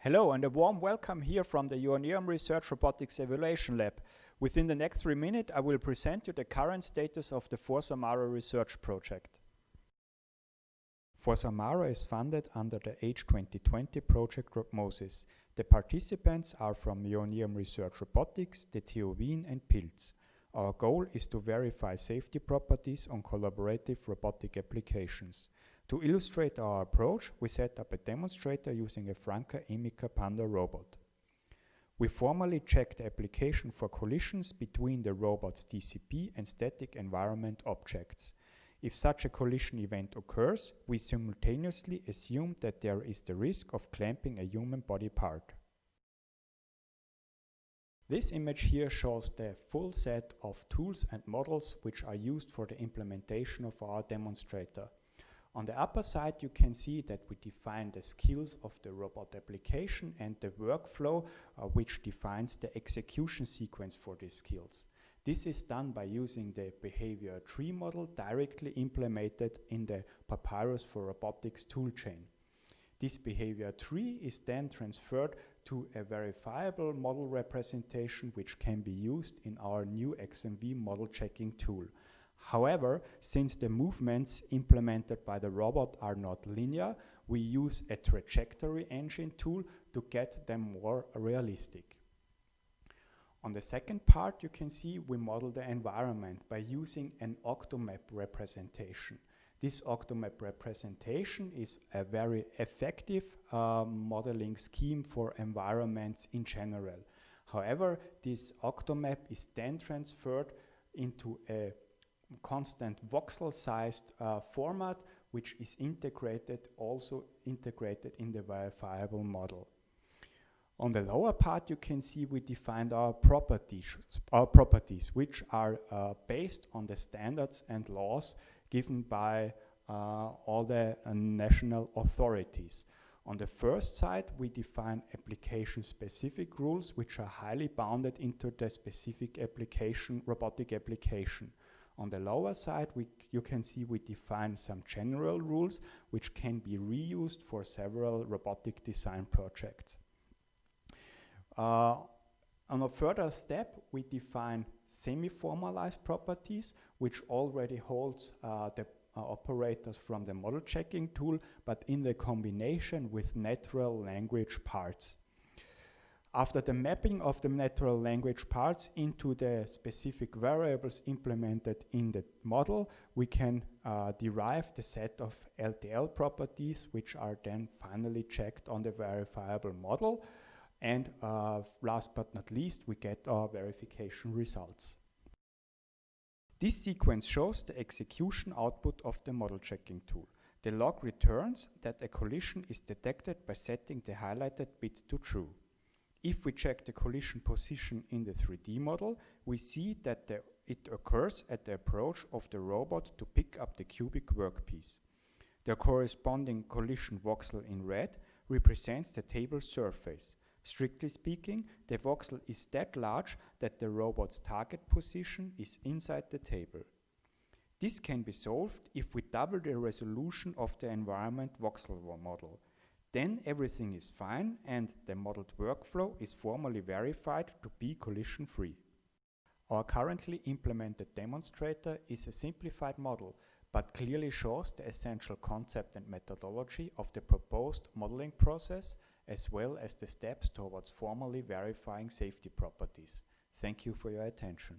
Hello and a warm welcome here from the Joanneum Research Robotics Evaluation Lab. Within the next 3 minutes I will present you the current status of the ForSAMARA research project. ForSAMARA is funded under the H2020 project Moses. The participants are from Joanneum Research Robotics, the TU Wien and PILZ. Our goal is to verify safety properties on collaborative robotic applications. To illustrate our approach, we set up a demonstrator using a Franka Emica Panda robot. We formally check the application for collisions between the robot's DCP and static environment objects. If such a collision event occurs, we simultaneously assume that there is the risk of clamping a human body part. This image here shows the full set of tools and models which are used for the implementation of our demonstrator. On the upper side you can see that we define the skills of the robot application and the workflow which defines the execution sequence for these skills. This is done by using the behavior tree model directly implemented in the Papyrus for Robotics toolchain. This behavior tree is then transferred to a verifiable model representation which can be used in our new XMV model checking tool. However, since the movements implemented by the robot are not linear, we use a trajectory engine tool to get them more realistic. On the second part you can see we model the environment by using an octomap representation. This octomap representation is a very effective modeling scheme for environments in general. However, this octomap is then transferred into a constant voxel-sized format which is also integrated in the verifiable model. On the lower part you can see we defined our properties which are based on the standards and laws given by all the national authorities. On the first side we define application-specific rules which are highly bounded into the specific robotic application. On the lower side you can see we define some general rules which can be reused for several robotic design projects. On a further step we define semi-formalized properties which already holds the operators from the model checking tool, but in the combination with natural language parts. After the mapping of the natural language parts into the specific variables implemented in the model, we can derive the set of LTL properties which are then finally checked on the verifiable model. And last but not least, we get our verification results. This sequence shows the execution output of the model checking tool. The log returns that a collision is detected by setting the highlighted bit to true. If we check the collision position in the 3D model, we see that it occurs at the approach of the robot to pick up the cubic workpiece. The corresponding collision voxel in red represents the table surface. Strictly speaking, the voxel is that large that the robot's target position is inside the table. This can be solved if we double the resolution of the environment voxel model. Then everything is fine and the modeled workflow is formally verified to be collision-free. Our currently implemented demonstrator is a simplified model, but clearly shows the essential concept and methodology of the proposed modeling process, as well as the steps towards formally verifying safety properties. Thank you for your attention.